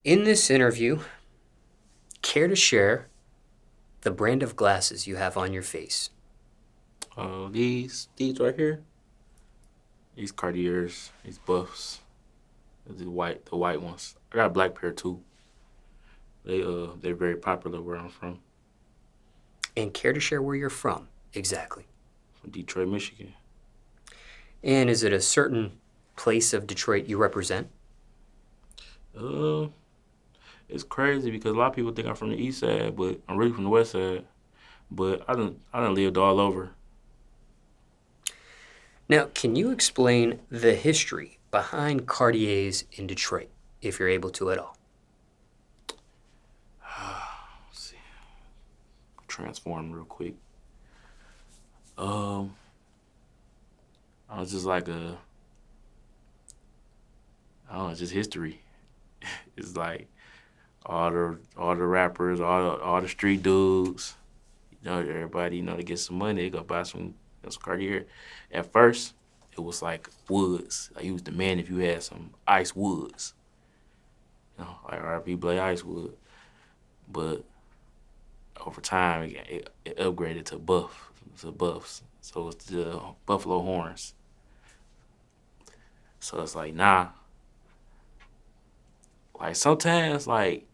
In this interview, care to share the brand of glasses you have on your face? These right here, these Cartiers, these buffs, the white ones. I got a black pair too. They're very popular where I'm And care to share where you're from, exactly? from Detroit, Michigan. And is it a certain place of Detroit you represent? Uh, it's crazy because a lot of people think I'm from the east side, but I'm really from the west side. But I done lived all over. Now, can you explain the history behind Cartiers in Detroit, if you're able to at all? Let's see, transform real quick. Um, I was just like I don't know, just history. It's like all the rappers, all the street dudes. Everybody, to get some money, they go buy some Cartier. At first, it was like woods. Like you was the man if you had some ice woods. Like R.I.P. Blake Icewood. But over time, it upgraded to buffs. So it's the buffalo horns. So it's like, nah. Like sometimes, like,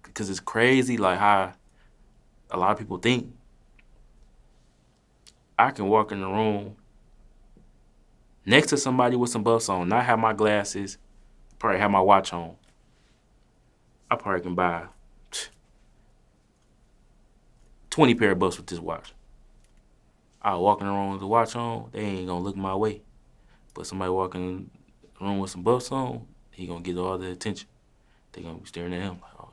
because it's crazy, like how a lot of people think. I can walk in the room next to somebody with some buffs on, not have my glasses, probably have my watch on. I probably can buy 20 pair of buffs with this watch. I walk in the room with the watch on, they ain't gonna look my way. But somebody walking in the room with some buffs on, he gonna get all the attention. They gonna be staring at him like, oh.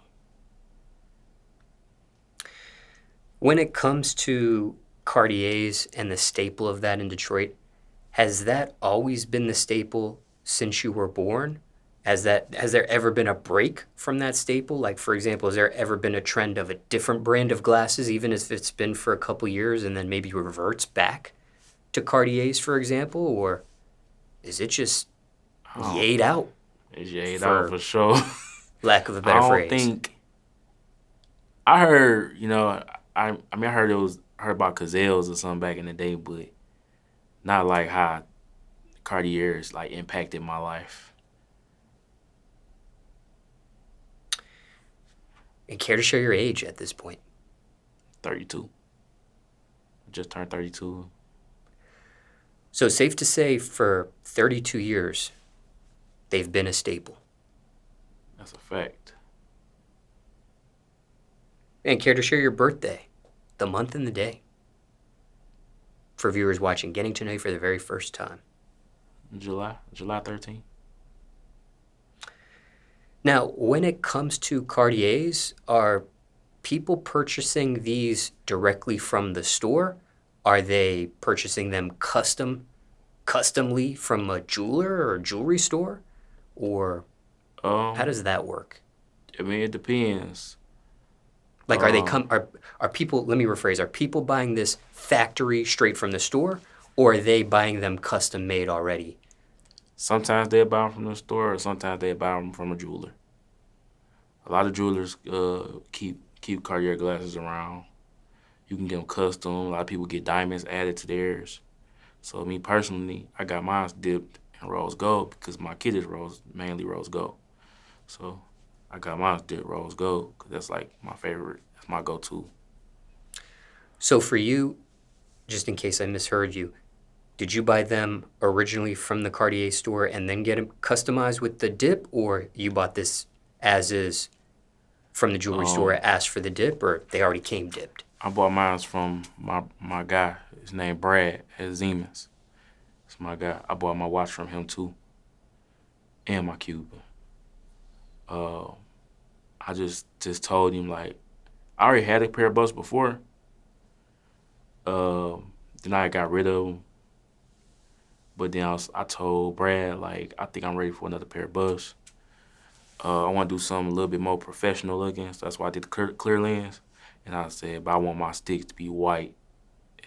When it comes to Cartiers and the staple of that in Detroit, has that always been the staple since you were born? Has there ever been a break from that staple? Like, for example, has there ever been a trend of a different brand of glasses, even if it's been for a couple years and then maybe reverts back to Cartiers, for example? Or is it just I don't, yayed out, it's jade out for for sure. lack of a I better don't phrase? think I heard, I mean I heard about Cazelles or something back in the day, but not like how Cartier's like impacted my life. And care to share your age at this point? 32. I just turned 32. So, safe to say, for 32 years, they've been a staple. That's a fact. And care to share your birthday, the month and the day, for viewers watching, getting to know you for the very first time? July 13th. Now, when it comes to Cartiers, are people purchasing these directly from the store? Are they purchasing them customly from a jeweler or jewelry store? Or how Um, does that work? I mean it depends. Like, Um, are people? Let me rephrase. Are people buying this factory straight from the store, or are they buying them custom made already? Sometimes they buy them from the store, or sometimes they buy them from a jeweler. A lot of jewelers keep Cartier glasses around. You can get them custom. A lot of people get diamonds added to theirs. So me personally, I got mine dipped in rose gold because my kid is mainly rose gold. So I got mine dipped rose gold because that's like my favorite. That's my go-to. So for you, just in case I misheard you, did you buy them originally from the Cartier store and then get them customized with the dip, or you bought this as is from the jewelry store, Um, asked for the dip, or they already came dipped? I bought mine from my guy. His name Brad at Siemens. It's my guy. I bought my watch from him too, and my Cuban. Uh, I just told him like I already had a pair of bucks before. Then I got rid of them. But then I told Brad like I think I'm ready for another pair of bucks. I want to do something a little bit more professional looking. So that's why I did the clear lens. And I said, but I want my sticks to be white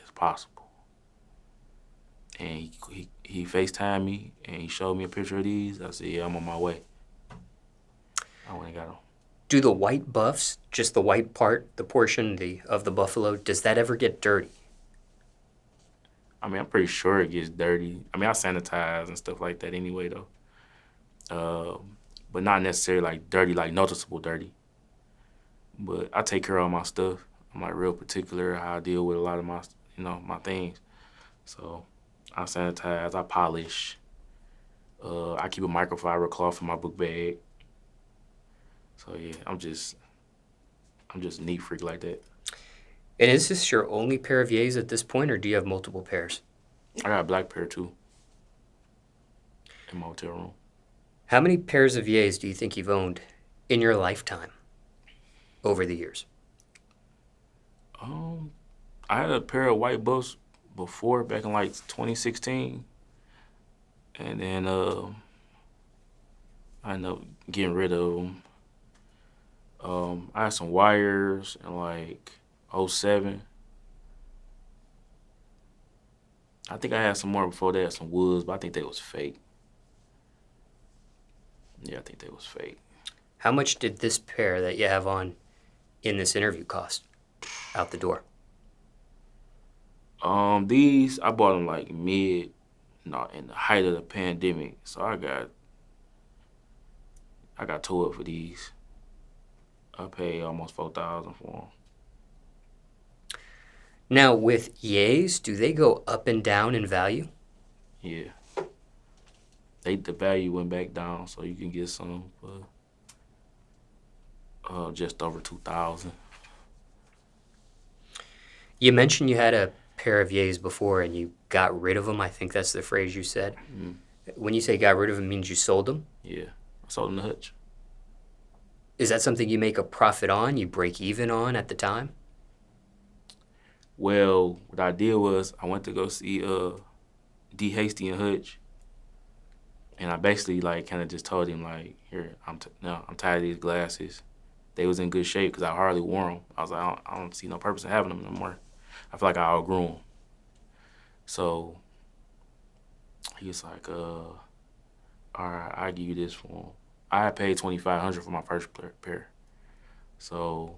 as possible. And he FaceTimed me and he showed me a picture of these. I said, yeah, I'm on my way. I went and got them. Do the white buffs, just the white part, the portion of the buffalo, does that ever get dirty? I mean, I'm pretty sure it gets dirty. I mean, I sanitize and stuff like that anyway, though. But not necessarily like dirty, like noticeable dirty. But I take care of all my stuff. I'm like real particular how I deal with a lot of my, my things. So I sanitize, I polish. I keep a microfiber cloth in my book bag. So yeah, I'm just a neat freak like that. And is this your only pair of yays at this point, or do you have multiple pairs? I got a black pair too in my hotel room. How many pairs of yays do you think you've owned in your lifetime over the years? I had a pair of white buffs before back in like 2016, and then I ended up getting rid of them. I had some wires in like '07. I think I had some more before that, some woods, but I think they was fake. Yeah, I think they was fake. How much did this pair that you have on in this interview cost out the door? These I bought them like in the height of the pandemic. So I got tore up for these. I paid almost 4,000 for them. Now, with yays, do they go up and down in value? Yeah, the value went back down, so you can get some for just over 2,000. You mentioned you had a pair of yays before and you got rid of them. I think that's the phrase you said. When you say got rid of them, means you sold them? Yeah, I sold them to Hutch. Is that something you make a profit on, you break even on at the time? Well, what I did was I went to go see D Hasty and Hutch, and I basically like kind of just told him like, here, I'm tired of these glasses. They was in good shape because I hardly wore them. I was like, I don't see no purpose in having them no more. I feel like I outgrew them. So he was like, all right, I'll give you this for them. I had paid $2,500 for my first pair. So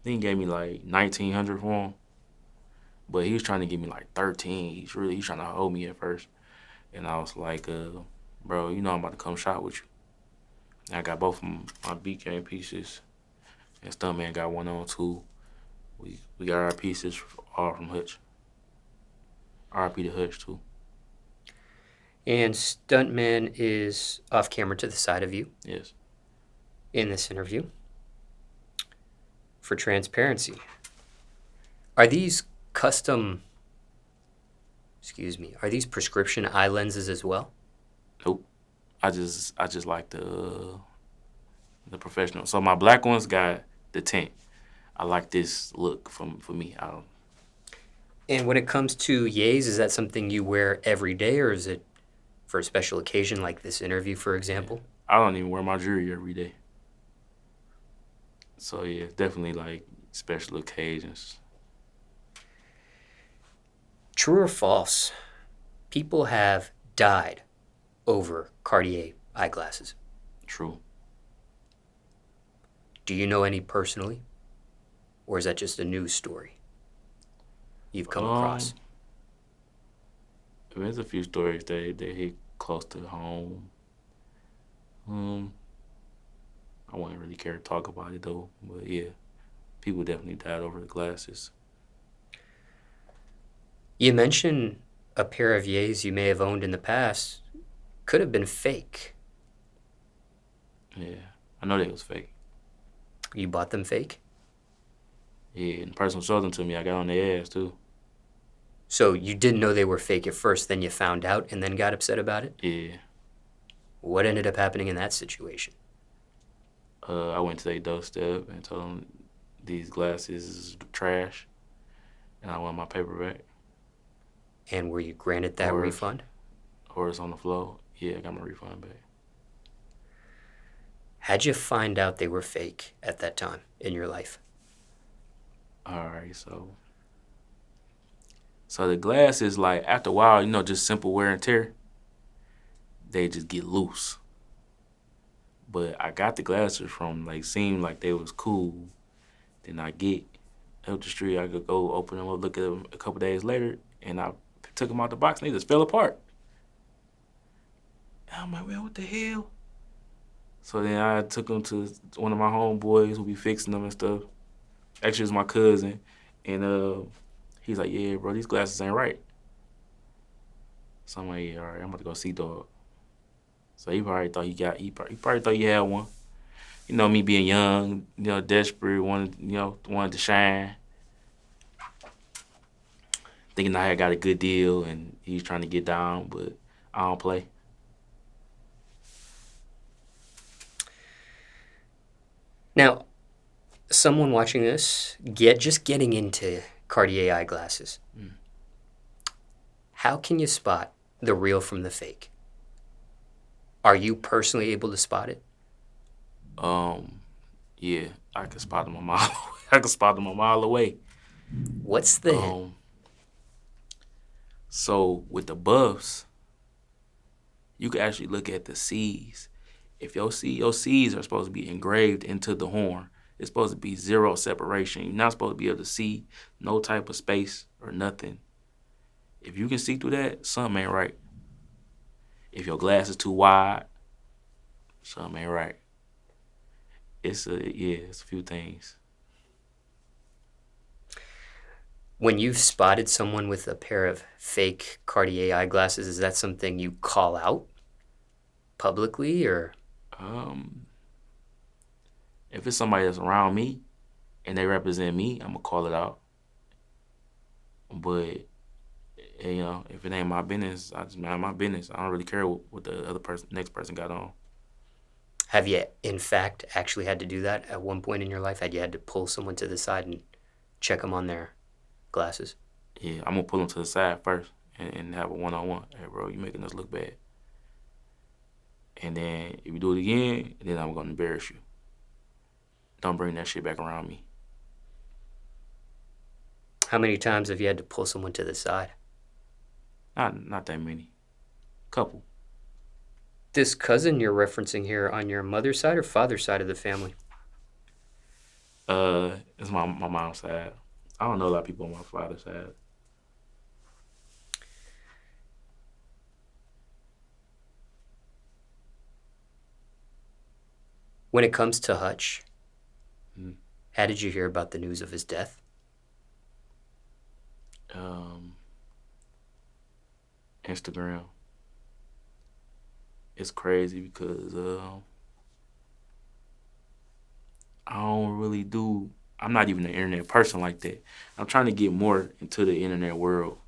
then he gave me like $1,900 for them. But he was trying to give me like 13. He's trying to hold me at first. And I was like, bro, you know I'm about to come shop with you. And I got both of my BK pieces. And Stuntman got one on too. We got our pieces all from Hutch. RIP to Hutch too. And Stuntman is off camera to the side of you Yes. in this interview. For transparency, are these are these prescription eye lenses as well? Nope. I just like the professional. So my black ones got the tint. I like this look for me. And when it comes to yays, is that something you wear every day, or is it for a special occasion like this interview, for example? I don't even wear my jewelry every day. So yeah, definitely like special occasions. True or false? People have died over Cartier eyeglasses. True. Do you know any personally? Or is that just a news story you've come across? There's a few stories that hit close to home. I wouldn't really care to talk about it though, but yeah, people definitely died over the glasses. You mentioned a pair of yays you may have owned in the past could have been fake. Yeah, I know they was fake. You bought them fake? Yeah, and the person who sold them to me, I got on their ass too. So you didn't know they were fake at first, then you found out and then got upset about it? Yeah. What ended up happening in that situation? I went to their doorstep and told them these glasses is trash, and I want my paper back. And were you granted that refund? Or it's on the floor. Yeah, I got my refund back. How'd you find out they were fake at that time in your life? All right, so the glasses, like after a while, just simple wear and tear, they just get loose. But I got the glasses from like seemed like they was cool. Then I get up the street, I could go open them up, look at them a couple days later, and I took them out the box and they just fell apart. And I'm like, man, what the hell? So then I took them to one of my homeboys who be fixing them and stuff. Actually, it's my cousin, and he's like, yeah, bro, these glasses ain't right. So I'm like, yeah, all right, I'm about to go see dog. So he probably thought he probably thought he had one. You know, me being young, desperate, wanted to shine, thinking I had got a good deal, and he was trying to get down, but I don't play. Now, someone watching this, just getting into Cartier eyeglasses, how can you spot the real from the fake? Are you personally able to spot it? Yeah, I can spot them a mile away. I can spot them a mile away. What's the hit? So with the buffs, you can actually look at the C's. If your C's are supposed to be engraved into the horn, it's supposed to be zero separation. You're not supposed to be able to see no type of space or nothing. If you can see through that, something ain't right. If your glass is too wide, something ain't right. It's a few things. When you've spotted someone with a pair of fake Cartier eyeglasses, is that something you call out publicly, or? If it's somebody that's around me and they represent me, I'm gonna call it out. But if it ain't my business, I just mind my business. I don't really care what the next person got on. Have you, in fact, actually had to do that at one point in your life? Had you had to pull someone to the side and check them on their glasses? Yeah, I'm gonna pull them to the side first and have a one-on-one. Hey, bro, you making us look bad. And then if you do it again, then I'm gonna embarrass you. Don't bring that shit back around me. How many times have you had to pull someone to the side? Not that many. Couple. This cousin you're referencing here on your mother's side or father's side of the family? It's my mom's side. I don't know a lot of people on my father's side. When it comes to Hutch, how did you hear about the news of his death? Instagram. It's crazy because I'm not even an internet person like that. I'm trying to get more into the internet world.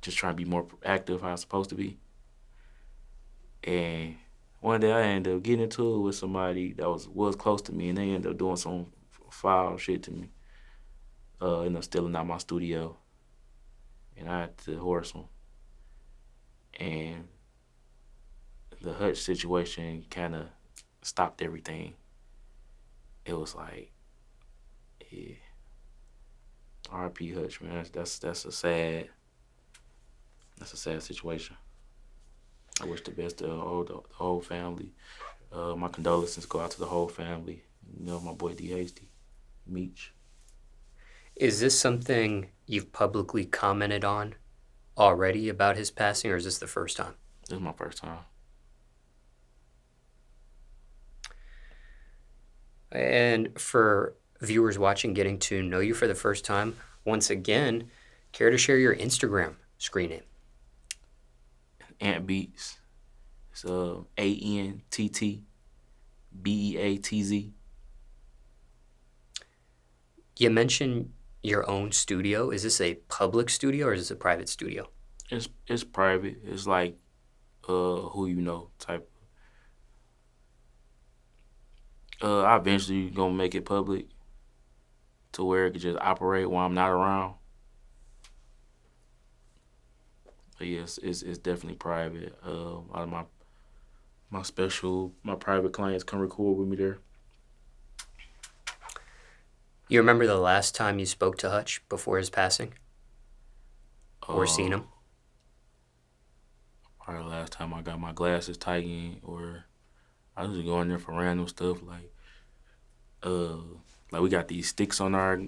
Just trying to be more active how I'm supposed to be. And one day I ended up getting into it with somebody that was close to me, and they ended up doing some foul shit to me. Ended up stealing out my studio, and I had to horse them. And the Hutch situation kind of stopped everything. It was like, yeah, R.I.P. Hutch, man. That's a sad situation. I wish the best to the whole family. My condolences go out to the whole family. My boy D. Hasty, Meech. Is this something you've publicly commented on already about his passing, or is this the first time? This is my first time. And for viewers watching getting to know you for the first time, once again, care to share your Instagram screen name? Antt Beatz. It's ANTT BEATZ. You mentioned your own studio. Is this a public studio or is this a private studio? It's private. It's like who you know type. I eventually gonna make it public to where it could just operate while I'm not around. But yes, it's definitely private. A lot of my private clients come record with me there. You remember the last time you spoke to Hutch before his passing? Or seen him? Probably the last time I got my glasses tightened or I usually go in there for random stuff uh, like we got these sticks on our,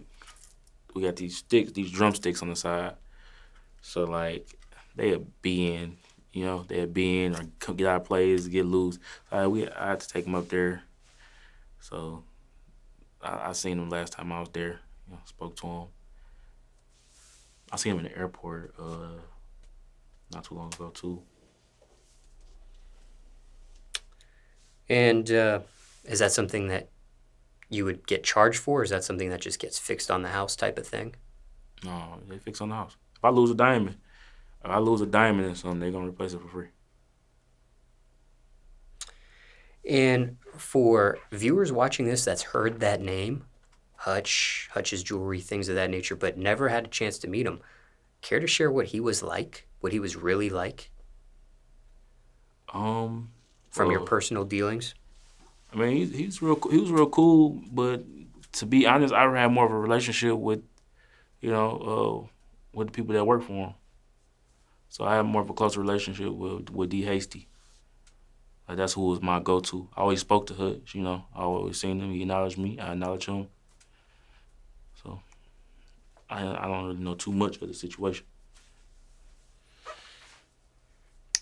we got these sticks, these drumsticks on the side. So like they'll be in, they'll be in or come get out of plays, get loose. I had to take them up there. So I seen them last time I was there. Spoke to them. I seen them in the airport not too long ago too. And is that something that you would get charged for? Or is that something that just gets fixed on the house type of thing? No, they fix on the house. If I lose a diamond, or something, they're gonna replace it for free. And for viewers watching this that's heard that name, Hutch, Hutch's jewelry, things of that nature, but never had a chance to meet him, care to share what he was like, what he was really like from your Well, personal dealings? I mean, he was real cool, but to be honest, I had more of a relationship with, with the people that work for him. So I had more of a closer relationship with D Hasty. Like that's who was my go-to. I always spoke to Hutch, I always seen him. He acknowledged me. I acknowledged him. So I don't really know too much of the situation.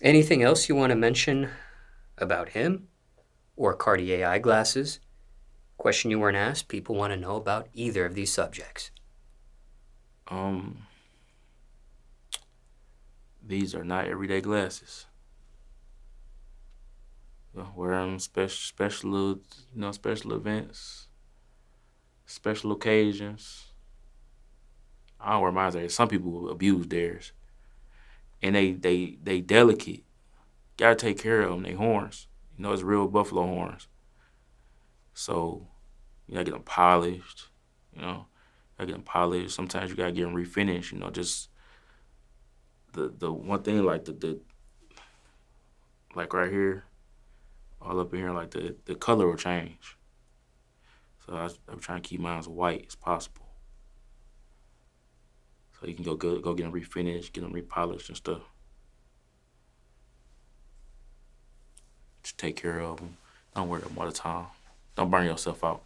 Anything else you want to mention about him or Cartier eyeglasses? Question you weren't asked. People want to know about either of these subjects. Um, these are not everyday glasses. Wear them special events, special occasions. I don't wear mine there. Some people abuse theirs, and they delicate. Gotta take care of them. They horns. It's real buffalo horns. So you gotta get them polished. Gotta get them polished. Sometimes you gotta get them refinished. Just the one thing like the like right here, all up in here, like the color will change. So I'm trying to keep mine as white as possible. So you can go get them refinished, get them repolished and stuff. Just take care of them. Don't wear them all the time. Don't burn yourself out.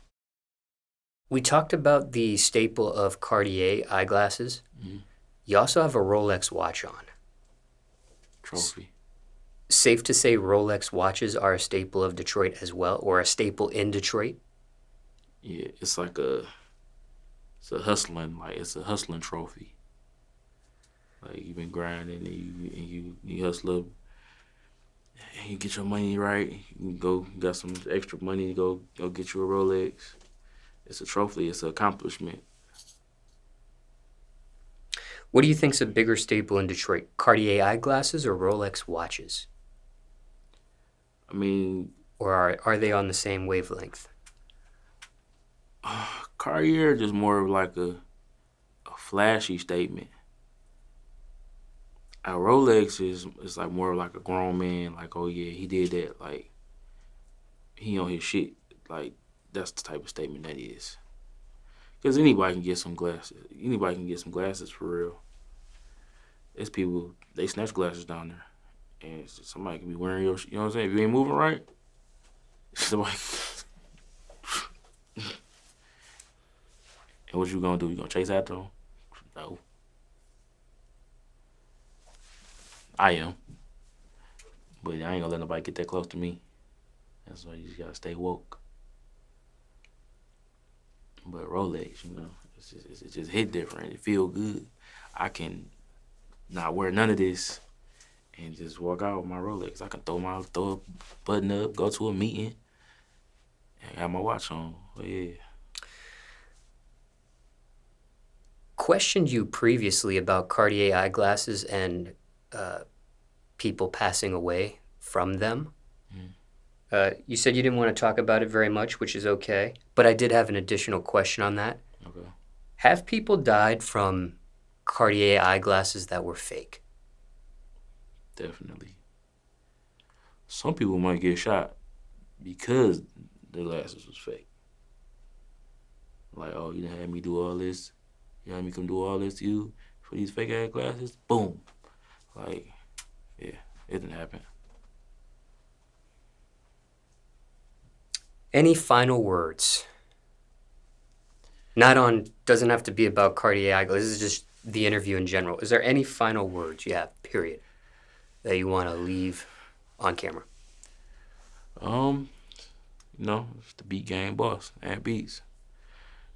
We talked about the staple of Cartier eyeglasses. Mm-hmm. You also have a Rolex watch on. Trophy. Safe to say Rolex watches are a staple of Detroit as well, or a staple in Detroit? Yeah, it's a hustling trophy. Like you've been grinding and you hustle up and you get your money right. You got some extra money to go get you a Rolex. It's a trophy. It's an accomplishment. What do you think's a bigger staple in Detroit, Cartier eyeglasses or Rolex watches? I mean, Or are they on the same wavelength? Cartier just more of like a flashy statement. A Rolex is like more of like a grown man. Like, oh yeah, he did that. Like, he on his shit. Like, that's the type of statement that is. Because anybody can get some glasses. Anybody can get some glasses for real. There's people, they snatch glasses down there. And somebody can be wearing your, you know what I'm saying? If you ain't moving right, somebody. And what you gonna do? You gonna chase after them? No. I am. But I ain't gonna let nobody get that close to me. That's why you just gotta stay woke. But Rolex, it just hit different. It feel good. I can not wear none of this and just walk out with my Rolex. I can throw a button up, go to a meeting, and have my watch on. But yeah. Questioned you previously about Cartier eyeglasses and people passing away from them. You said you didn't want to talk about it very much, which is okay. But I did have an additional question on that. Okay. Have people died from Cartier eyeglasses that were fake? Definitely. Some people might get shot because the glasses was fake. Like, oh, you done had me do all this. You had me come do all this to you for these fake ass glasses? Boom. Like, yeah, it didn't happen. Any final words? Not on, doesn't have to be about Cartier Eyeglasses. This is just the interview in general. Is there any final words you have, period, that you want to leave on camera? It's the beat game boss, Antt Beatz.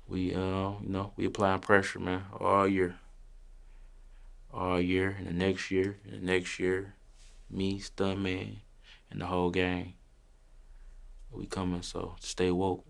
We applying pressure, man, all year, and the next year, and the next year. Me, Stuntman, and the whole gang. We coming, so stay woke.